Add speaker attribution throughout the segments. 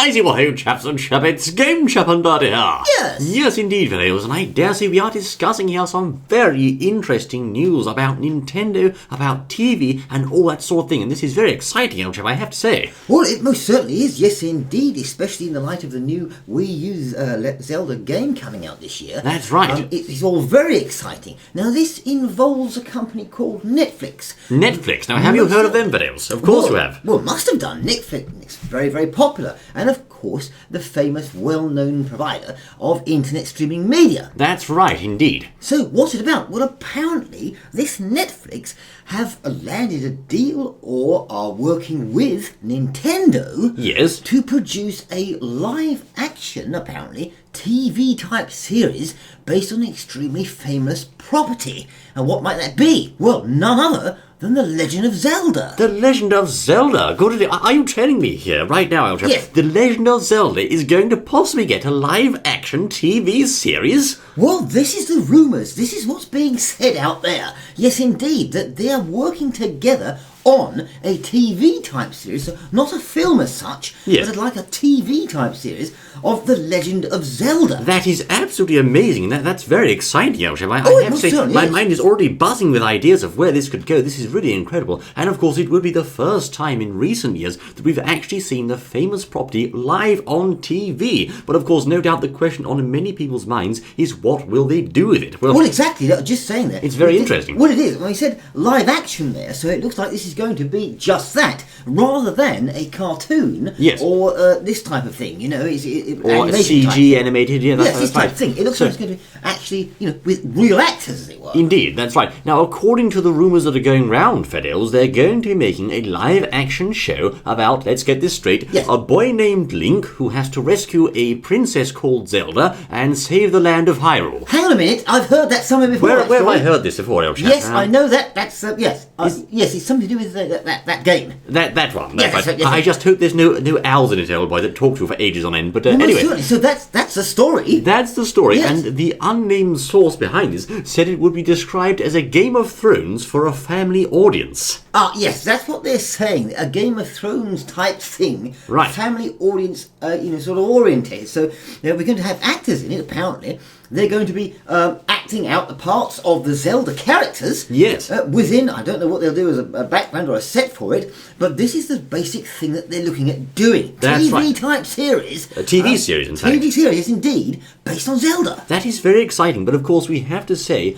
Speaker 1: I see what you chaps and chappets, Game Chap and Buddy here. Yes, indeed, fellows, and I dare say we are discussing here some very interesting news about Nintendo, about TV, and all that sort of thing, and this is very exciting, old chap, I have to say.
Speaker 2: Well, it most certainly is, yes indeed, especially in the light of the new Wii U Zelda game coming out this year.
Speaker 1: That's right.
Speaker 2: It is all very exciting. Now, this involves a company called Netflix.
Speaker 1: Netflix. Now, have you heard of them, fellows? Of course you have.
Speaker 2: Well, must have done. Netflix is very, very popular. And, of course, the famous, well-known provider of internet streaming media.
Speaker 1: That's right, indeed.
Speaker 2: So, what's it about? Well, apparently, this Netflix have landed a deal or are working with Nintendo
Speaker 1: Yes.
Speaker 2: to produce a live-action, apparently, TV-type series based on an extremely famous property. And what might that be? Well, none other than The Legend of Zelda.
Speaker 1: The Legend of Zelda? Are you telling me here, right now, old chap,
Speaker 2: Yes.
Speaker 1: The Legend of Zelda is going to possibly get a live-action TV series?
Speaker 2: Well, this is the rumours. This is what's being said out there. Yes, indeed, that they are working together on a TV-type series, so not a film as such,
Speaker 1: Yes.
Speaker 2: but like a TV-type series of The Legend of Zelda.
Speaker 1: That is absolutely amazing. That's very exciting, old chap. I
Speaker 2: it
Speaker 1: have to say,
Speaker 2: certainly
Speaker 1: my
Speaker 2: is.
Speaker 1: mind is already buzzing with ideas of where this could go. This is really incredible. And of course, it will be the first time in recent years that we've actually seen the famous property live on TV. But of course, no doubt the question on many people's minds is what will they do with it?
Speaker 2: Well, exactly. Just saying that.
Speaker 1: It's very interesting.
Speaker 2: Well, it is. Well, he said live action there, so it looks like this is going to be just that, rather than a cartoon.
Speaker 1: Yes.
Speaker 2: Or this type of thing. You know,
Speaker 1: or
Speaker 2: animation
Speaker 1: CG
Speaker 2: type thing.
Speaker 1: animated. Yeah,
Speaker 2: Yes,
Speaker 1: that's
Speaker 2: this
Speaker 1: right.
Speaker 2: type of thing. It looks like it's going to be actually, with real actors, as it were.
Speaker 1: Indeed, that's right. Now, according to the rumours that are going round, Fedels, they're going to be making a live-action show about, let's get this straight,
Speaker 2: Yes.
Speaker 1: a boy named Link who has to rescue a princess called Zelda and save the land of Hyrule.
Speaker 2: Hang on a minute, I've heard that somewhere before.
Speaker 1: Where have I
Speaker 2: actually.
Speaker 1: heard this before, El Chap?
Speaker 2: Yes, I know that. That's yes, yes. It's something to do with that game.
Speaker 1: That one.
Speaker 2: Yes,
Speaker 1: That's right.
Speaker 2: yes.
Speaker 1: I just hope there's no owls in it, old boy, that talk to you for ages on end. But
Speaker 2: Well,
Speaker 1: anyway.
Speaker 2: certainly. So that's the story.
Speaker 1: That's the story,
Speaker 2: Yes.
Speaker 1: and the unnamed source behind this said it would be described as a Game of Thrones for a family audience.
Speaker 2: Yes, that's what they're saying. A Game of Thrones type thing.
Speaker 1: Right.
Speaker 2: Family audience, sort of orientated. So we're going to have actors in it, apparently. They're going to be acting out the parts of the Zelda characters.
Speaker 1: Yes.
Speaker 2: Within, I don't know what they'll do as a background or a set for it, but this is the basic thing that they're looking at doing.
Speaker 1: That's right.
Speaker 2: TV-type series.
Speaker 1: A TV series, in fact.
Speaker 2: TV series, indeed, based on Zelda.
Speaker 1: That is very exciting, but of course we have to say,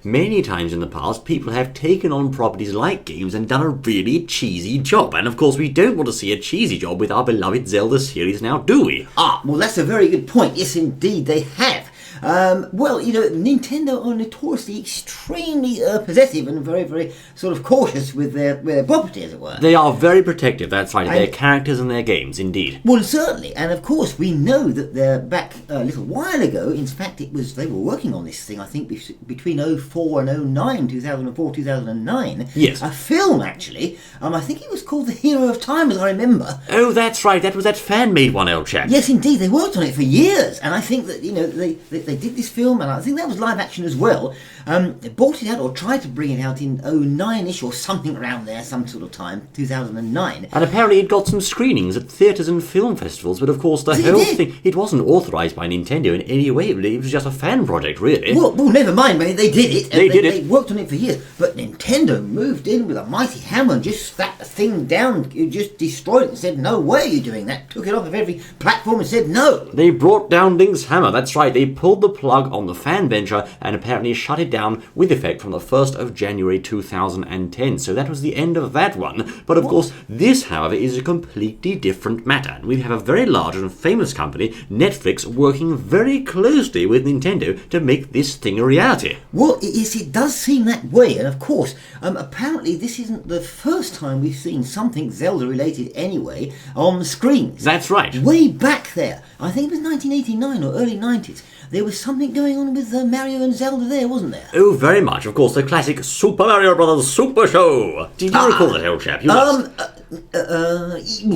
Speaker 1: many times in the past people have taken on properties like games and done a really cheesy job. And of course we don't want to see a cheesy job with our beloved Zelda series now, do we?
Speaker 2: Well, that's a very good point. Yes, indeed, they have. Nintendo are notoriously extremely possessive and very, very sort of cautious with their property, as it were.
Speaker 1: They are very protective, that's right, of their characters and their games, indeed.
Speaker 2: Well, certainly, and of course we know that they're back a little while ago. In fact, they were working on this thing, I think, between 04 and 09, 2004, 2009.
Speaker 1: Yes.
Speaker 2: A film, actually. I think it was called The Hero of Time, as I remember.
Speaker 1: Oh, that's right, that was that fan-made one, old chap.
Speaker 2: Yes, indeed, they worked on it for years, and I think that they did this film, and I think that was live action as well. They bought it out or tried to bring it out in 09ish or something around there, some sort of time, 2009.
Speaker 1: And apparently it got some screenings at theatres and film festivals, but of course the whole thing, it wasn't authorised by Nintendo in any way. It was just a fan project, really.
Speaker 2: Well, never mind, they did it.
Speaker 1: They
Speaker 2: worked on it for years, but Nintendo moved in with a mighty hammer and just slapped the thing down, just destroyed it and said, no way are you doing that. Took it off of every platform and said no.
Speaker 1: They brought down Link's hammer, that's right, they pulled the plug on the fan venture and apparently shut it down with effect from the 1st of January 2010. So that was the end of that one. But of course, this, however, is a completely different matter. And we have a very large and famous company, Netflix, working very closely with Nintendo to make this thing a reality.
Speaker 2: Well, it does seem that way, and of course, apparently this isn't the first time we've seen something Zelda-related anyway on the screens.
Speaker 1: That's right.
Speaker 2: Way back there, I think it was 1989 or early 90s, there was something going on with Mario and Zelda there, wasn't there?
Speaker 1: Oh, very much. Of course, the classic Super Mario Brothers Super Show. Did you recall that, old chap? You must.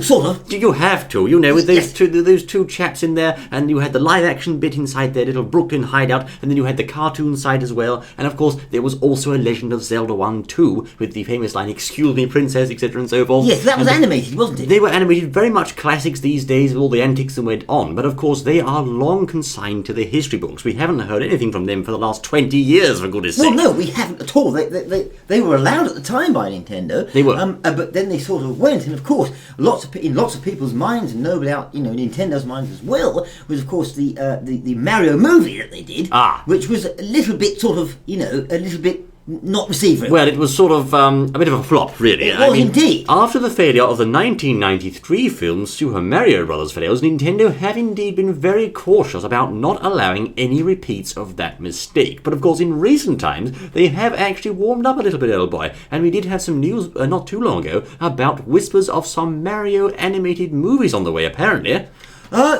Speaker 2: Sort of.
Speaker 1: You have to, with
Speaker 2: Yes.
Speaker 1: those two chaps in there, and you had the live-action bit inside their little Brooklyn hideout, and then you had the cartoon side as well, and of course there was also a Legend of Zelda 1 too, with the famous line, "Excuse me, princess," etc. and so forth.
Speaker 2: Yes, that was animated, wasn't it?
Speaker 1: They were animated, very much classics these days with all the antics that went on, but of course they are long consigned to the history books. We haven't heard anything from them for the last 20 years, for goodness sake.
Speaker 2: Well, no, we haven't at all. They were allowed at the time by Nintendo.
Speaker 1: They were.
Speaker 2: But then they sort of went, and of course, in lots of people's minds, and no doubt, Nintendo's minds as well, was of course the Mario movie that they did, which was a little bit sort of, a little bit not received very well.
Speaker 1: Well, it was sort of a bit of a flop, really.
Speaker 2: It was indeed.
Speaker 1: After the failure of the 1993 film Super Mario Bros. Fails, Nintendo have indeed been very cautious about not allowing any repeats of that mistake. But of course, in recent times, they have actually warmed up a little bit, old boy. And we did have some news not too long ago about whispers of some Mario animated movies on the way, apparently.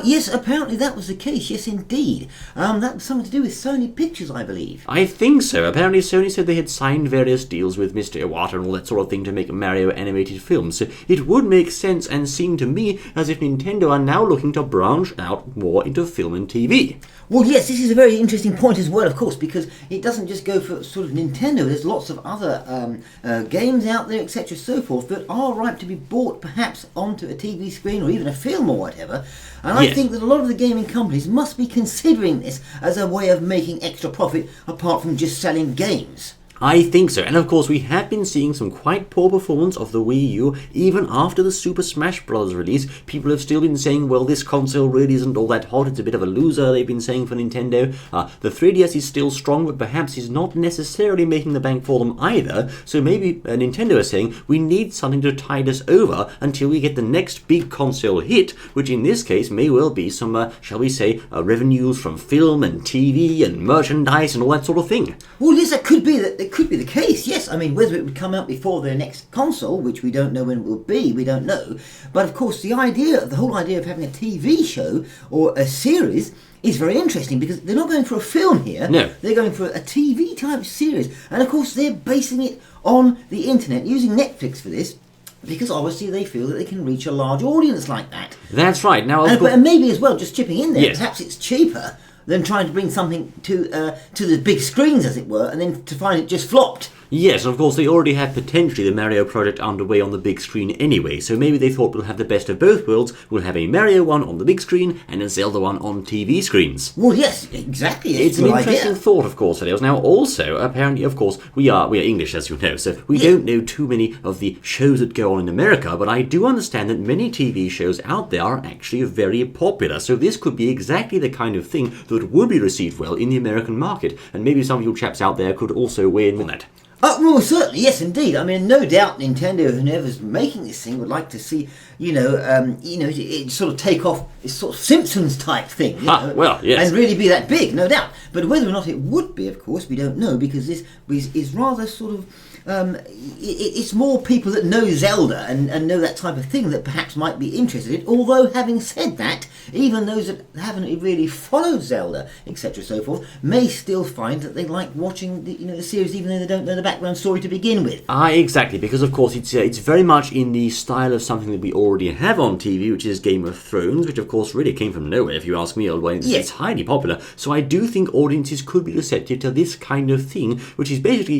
Speaker 2: Yes, apparently that was the case. Yes, indeed. That was something to do with Sony Pictures, I believe.
Speaker 1: I think so. Apparently Sony said they had signed various deals with Mr. Iwata and all that sort of thing to make Mario animated films. So it would make sense and seem to me as if Nintendo are now looking to branch out more into film and TV.
Speaker 2: Well, yes, this is a very interesting point as well, of course, because it doesn't just go for sort of Nintendo. There's lots of other games out there, etc., so forth, that are ripe to be bought perhaps onto a TV screen or even a film or whatever. And I think that a lot of the gaming companies must be considering this as a way of making extra profit apart from just selling games.
Speaker 1: I think so, and of course we have been seeing some quite poor performance of the Wii U even after the Super Smash Bros. Release. People have still been saying, well, this console really isn't all that hot, it's a bit of a loser, they've been saying for Nintendo. The 3DS is still strong, but perhaps is not necessarily making the bank for them either, so maybe Nintendo is saying we need something to tide us over until we get the next big console hit, which in this case may well be some, shall we say, revenues from film and TV and merchandise and all that sort of thing.
Speaker 2: Well, yes, that could be that. It could be the case, yes. I mean, whether it would come out before their next console, which we don't know when it will be, we don't know. But of course, the whole idea of having a TV show or a series is very interesting because they're not going for a film here.
Speaker 1: No.
Speaker 2: They're going for a TV type series. And of course, they're basing it on the internet, using Netflix for this. Because obviously they feel that they can reach a large audience like that.
Speaker 1: That's right. Now,
Speaker 2: and maybe as well, just chipping in there,
Speaker 1: yes.
Speaker 2: Perhaps it's cheaper than trying to bring something to the big screens, as it were, and then to find it just flopped.
Speaker 1: Yes, and of course they already have potentially the Mario project underway on the big screen anyway, so maybe they thought we'll have the best of both worlds. We'll have a Mario one on the big screen and a Zelda one on TV screens.
Speaker 2: Well, yes, exactly.
Speaker 1: It's an interesting thought, of course, Adels. Now, also, apparently, of course, we are English, as you know, so we don't know too many of the shows that go on in America, but I do understand that many TV shows out there are actually very popular, so this could be exactly the kind of thing that would be received well in the American market, and maybe some of you chaps out there could also weigh in on that.
Speaker 2: Well, certainly, yes, indeed. I mean, no doubt Nintendo, whoever's making this thing, would like to see, it sort of take off this sort of Simpsons type thing,
Speaker 1: well, yes.
Speaker 2: and really be that big, no doubt. But whether or not it would be, of course, we don't know, because this is rather sort of, it's more people that know Zelda and know that type of thing that perhaps might be interested in it. Although, having said that, even those that haven't really followed Zelda, etc., so forth, may still find that they like watching the series, even though they don't know the background story to begin with.
Speaker 1: Exactly, because of course it's very much in the style of something that we already have on TV, which is Game of Thrones, which of course really came from nowhere, if you ask me, old way. It's highly popular, so I do think audiences could be receptive to this kind of thing, which is basically,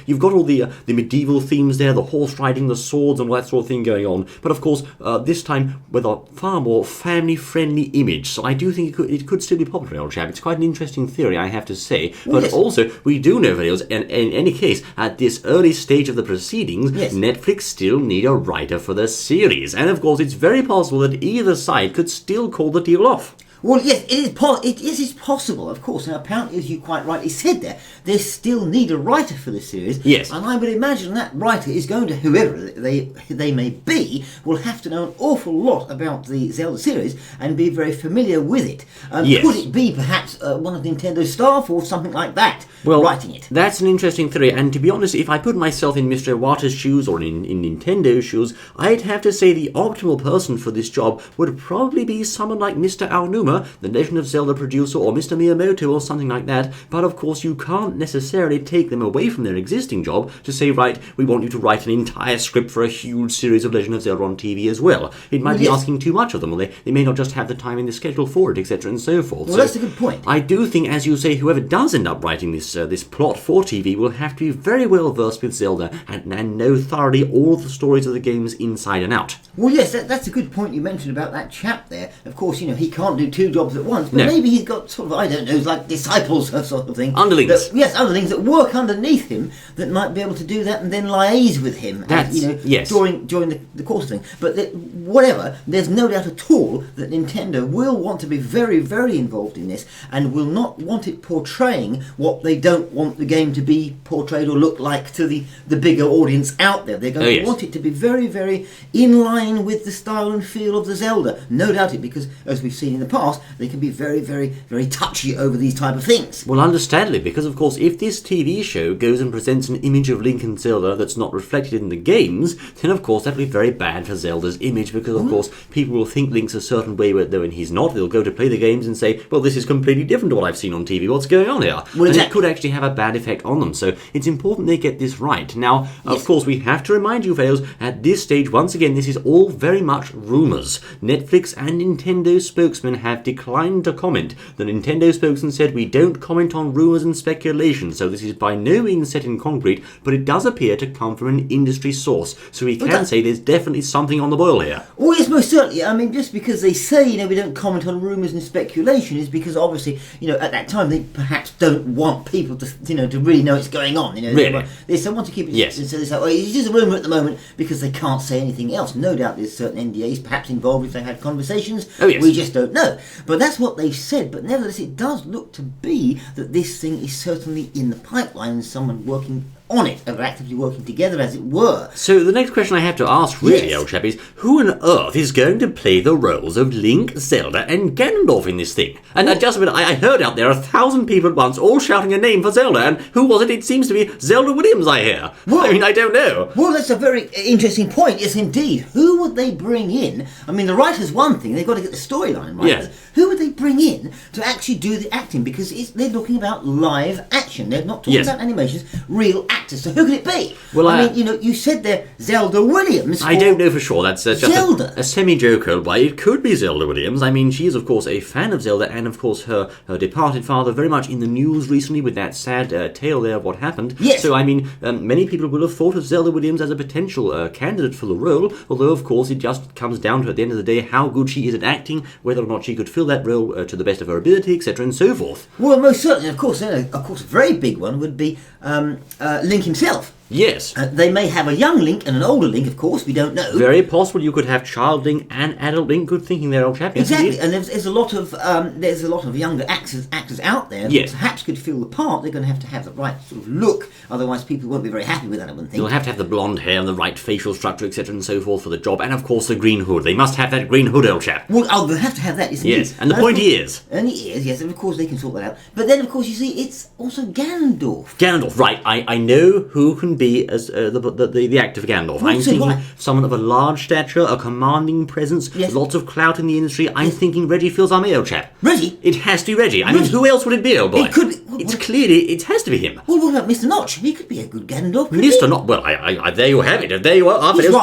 Speaker 1: you've got all the medieval themes there, the horse riding, the swords and all that sort of thing going on, but of course this time with a far more family-friendly image, so I do think it could still be popular, old chap. It's quite an interesting theory, I have to say, but also we do know, videos, and in any case, at this early stage of the proceedings, Netflix still need a writer for the series, and of course it's very possible that either side could still call the deal off.
Speaker 2: Well, yes, it is possible, of course, and apparently, as you quite rightly said there, they still need a writer for the series.
Speaker 1: Yes.
Speaker 2: And I would imagine that writer is going to, whoever they may be, will have to know an awful lot about the Zelda series and be very familiar with it. Could it be perhaps one of Nintendo's staff or something like that? writing it.
Speaker 1: That's an interesting theory, and to be honest, if I put myself in Mr. Iwata's shoes or in Nintendo's shoes, I'd have to say the optimal person for this job would probably be someone like Mr. Aonuma, the Legend of Zelda producer, or Mr. Miyamoto, or something like that. But of course, you can't necessarily take them away from their existing job to say, right, we want you to write an entire script for a huge series of Legend of Zelda on TV as well. It might be asking too much of them, or they may not just have the time in the schedule for it, etc., and so forth.
Speaker 2: Well, that's a good point.
Speaker 1: I do think, as you say, whoever does end up writing this plot for TV will have to be very well versed with Zelda and know thoroughly all the stories of the games inside and out.
Speaker 2: Well, yes, that's a good point you mentioned about that chap there. Of course, he can't do two jobs at once, but maybe he's got sort of, I don't know, like disciples or sort of thing.
Speaker 1: Underlings.
Speaker 2: Underlings that work underneath him that might be able to do that and then liaise with him. During the course of things. But whatever, there's no doubt at all that Nintendo will want to be very, very involved in this and will not want it portraying what they don't want the game to be portrayed or look like to the bigger audience out there. They're going to want it to be very, very in line with the style and feel of the Zelda. No doubt it, because as we've seen in the past, they can be very, very, very touchy over these type of things.
Speaker 1: Well, understandably, because of course, if this TV show goes and presents an image of Link and Zelda that's not reflected in the games, then of course that'll be very bad for Zelda's image, because of course people will think Link's a certain way when he's not. They'll go to play the games and say, well, this is completely different to what I've seen on TV. What's going on here?
Speaker 2: Well,
Speaker 1: and it could actually have a bad effect on them. So it's important they get this right. Now, of course, we have to remind you, fellows, at this stage, once again, this is all very much rumours. Netflix and Nintendo spokesmen have declined to comment. The Nintendo spokesman said, we don't comment on rumours and speculation, so this is by no means set in concrete, but it does appear to come from an industry source. So we can say there's definitely something on the boil here.
Speaker 2: Oh, yes, most certainly. I mean, just because they say, we don't comment on rumours and speculation is because obviously, at that time they perhaps don't want people to, to really know what's going on.
Speaker 1: Really?
Speaker 2: They want to keep it. So they say, it's just a rumour at the moment because they can't say anything else. No doubt there's certain NDAs perhaps involved if they had conversations.
Speaker 1: Oh, yes.
Speaker 2: We just don't know. But that's what they've said. But nevertheless, it does look to be that this thing is certainly in the pipeline and someone working on it, or actively working together, as it were.
Speaker 1: So the next question I have to ask, really, old chap, is who on earth is going to play the roles of Link, Zelda, and Ganondorf in this thing? And just a minute, I heard out there 1,000 people at once all shouting a name for Zelda, and who was it? It seems to be Zelda Williams, I hear. Well, I don't know.
Speaker 2: Well, that's a very interesting point. Yes, indeed. Who would they bring in? I mean, the writer's one thing. They've got to get the storyline right.
Speaker 1: Yes.
Speaker 2: Who would they bring in to actually do the acting? Because they're talking about live action. They're not talking about animations, real actors. So who could it be?
Speaker 1: Well,
Speaker 2: I mean, you said there Zelda Williams.
Speaker 1: I don't know for sure. That's just
Speaker 2: Zelda.
Speaker 1: a semi-joke, old boy. It could be Zelda Williams. I mean, she is, of course, a fan of Zelda, and, of course, her departed father very much in the news recently with that sad tale there of what happened.
Speaker 2: Yes.
Speaker 1: So, I mean, many people will have thought of Zelda Williams as a potential candidate for the role, although, of course, it just comes down to, at the end of the day, how good she is at acting, whether or not she could fill that role to the best of her ability, etc., and so forth.
Speaker 2: Well, most certainly, of course, a very big one would be Link himself.
Speaker 1: Yes.
Speaker 2: They may have a young Link and an older Link, of course, we don't know.
Speaker 1: Very possible you could have child Link and adult Link. Good thinking there, old chap. Yes,
Speaker 2: exactly,
Speaker 1: indeed.
Speaker 2: and there's a lot of younger actors out there that perhaps could fill the part. They're going to have the right sort of look, otherwise people won't be very happy with that, I wouldn't think.
Speaker 1: They'll have to have the blonde hair and the right facial structure, etc., and so forth for the job, and of course the green hood. They must have that green hood, old chap.
Speaker 2: Well, they'll have to have that, isn't it?
Speaker 1: Yes, and the pointy ears.
Speaker 2: And the ears, yes, and of course they can sort that out. But then, of course, you see, it's also Ganondorf.
Speaker 1: Ganondorf, right. I know who can be as the actor for Ganondorf. I'm thinking someone of a large stature, a commanding presence, lots of clout in the industry. I'm thinking Reggie Fils-Aimé, old chap.
Speaker 2: Reggie?
Speaker 1: It has to be Reggie. I mean, who else would it be, old boy?
Speaker 2: It could be.
Speaker 1: It has to be him.
Speaker 2: Well, what about Mr. Notch? He could be a good Ganondorf.
Speaker 1: Mr. Notch. Well, I there you have it. There you are.
Speaker 2: He's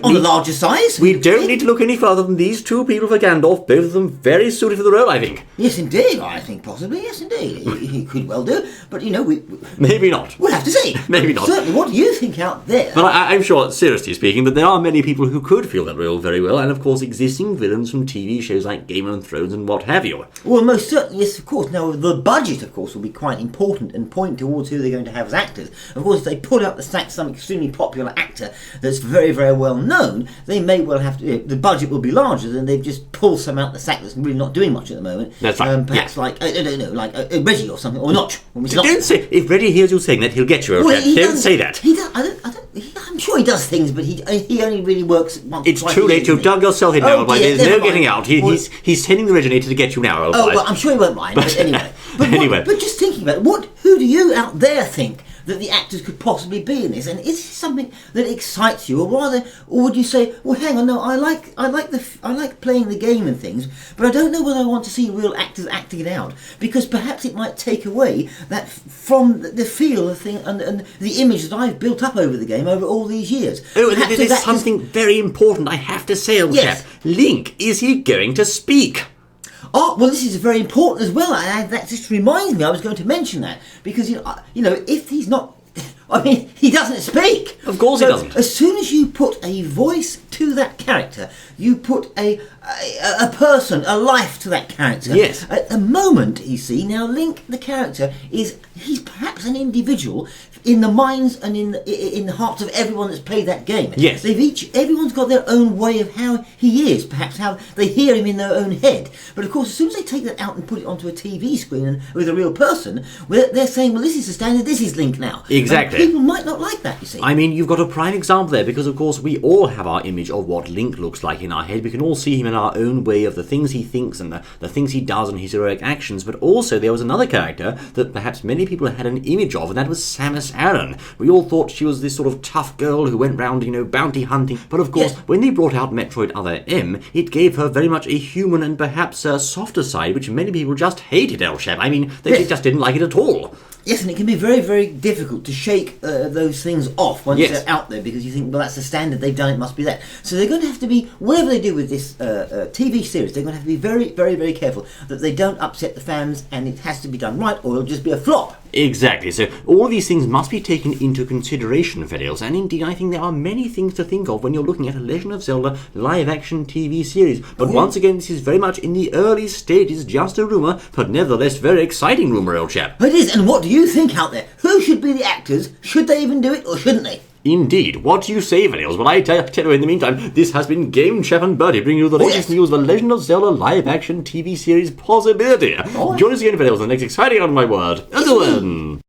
Speaker 2: on the larger size.
Speaker 1: We don't need to look any further than these two people for Ganondorf. Both of them very suited for the role, I think.
Speaker 2: Yes, indeed. I think possibly. Yes, indeed. He could well do. But we
Speaker 1: maybe not.
Speaker 2: We'll have to see.
Speaker 1: Maybe not.
Speaker 2: Certainly. What do you think out there?
Speaker 1: But I'm sure, seriously speaking, that there are many people who could fill that role very well, and of course existing villains from TV shows like Game of Thrones and what have you.
Speaker 2: Well, most certainly, yes, of course. Now, the budget, of course, will be quite important and point towards who they're going to have as actors. Of course, if they pull out the sack some extremely popular actor that's very, very well known, they may well have to. The budget will be larger than they've just pulled some out the sack that's really not doing much at the moment.
Speaker 1: That's right.
Speaker 2: Perhaps like I don't know, like Reggie or something, or Notch.
Speaker 1: Don't say. If Reggie hears you saying that, he'll get you. Okay? Don't say that.
Speaker 2: He does. I'm sure he does things, but he only really works once.
Speaker 1: It's too late. You've dug yourself in now. There's no getting out. He's sending the originator to get you now.
Speaker 2: Well, I'm sure he won't mind. But anyway,
Speaker 1: Anyway.
Speaker 2: But just thinking about it, who do you out there think that the actors could possibly be in this? And is this something that excites you, or would you say, well, hang on, no, I like playing the game and things, but I don't know whether I want to see real actors acting it out, because perhaps it might take away that from the feel of thing and the image that I've built up over the game over all these years.
Speaker 1: Oh, there's something very important I have to say, old chap. Link, is he going to speak?
Speaker 2: Oh, well, this is very important as well. That just reminds me, I was going to mention that. Because, if he's not... I mean, he doesn't speak.
Speaker 1: Of course he doesn't.
Speaker 2: As soon as you put a voice to that character, you put a person, a life to that character.
Speaker 1: Yes.
Speaker 2: At the moment, you see, now Link, the character, he's perhaps an individual in the minds and in the hearts of everyone that's played that game.
Speaker 1: Yes.
Speaker 2: Everyone's got their own way of how he is, perhaps how they hear him in their own head. But of course, as soon as they take that out and put it onto a TV screen and with a real person, they're saying, well, this is the standard, this is Link now.
Speaker 1: Exactly.
Speaker 2: And people might not like that, you see.
Speaker 1: I mean, you've got a prime example there, because of course we all have our image of what Link looks like in our head. We can all see him in our own way of the things he thinks and the things he does and his heroic actions. But also there was another character that perhaps many people had an image of, and that was Samus Aran. We all thought she was this sort of tough girl who went round, bounty hunting. But of course, when they brought out Metroid Other M, it gave her very much a human and perhaps a softer side, which many people just hated, El Shep. I mean, they just didn't like it at all.
Speaker 2: Yes, and it can be very, very difficult to shake those things off once they're out there, because you think, well, that's the standard, they've done it, must be that. So they're going to have to be, whatever they do with this TV series, they're going to have to be very, very, very careful that they don't upset the fans, and it has to be done right, or it'll just be a flop.
Speaker 1: Exactly, so all of these things must be taken into consideration, Fedels, and indeed I think there are many things to think of when you're looking at a Legend of Zelda live-action TV series. But once again, this is very much in the early stages, just a rumour, but nevertheless very exciting rumour, old chap.
Speaker 2: It is, and what do you think out there? Who should be the actors? Should they even do it, or shouldn't they?
Speaker 1: Indeed. What do you say, Fedels? Well, I tell you, in the meantime, this has been Game Chef and Bertie bringing you the latest news of the Legend of Zelda live-action TV series possibility. Join us again, Fedels, on the next exciting On My Word. Until then...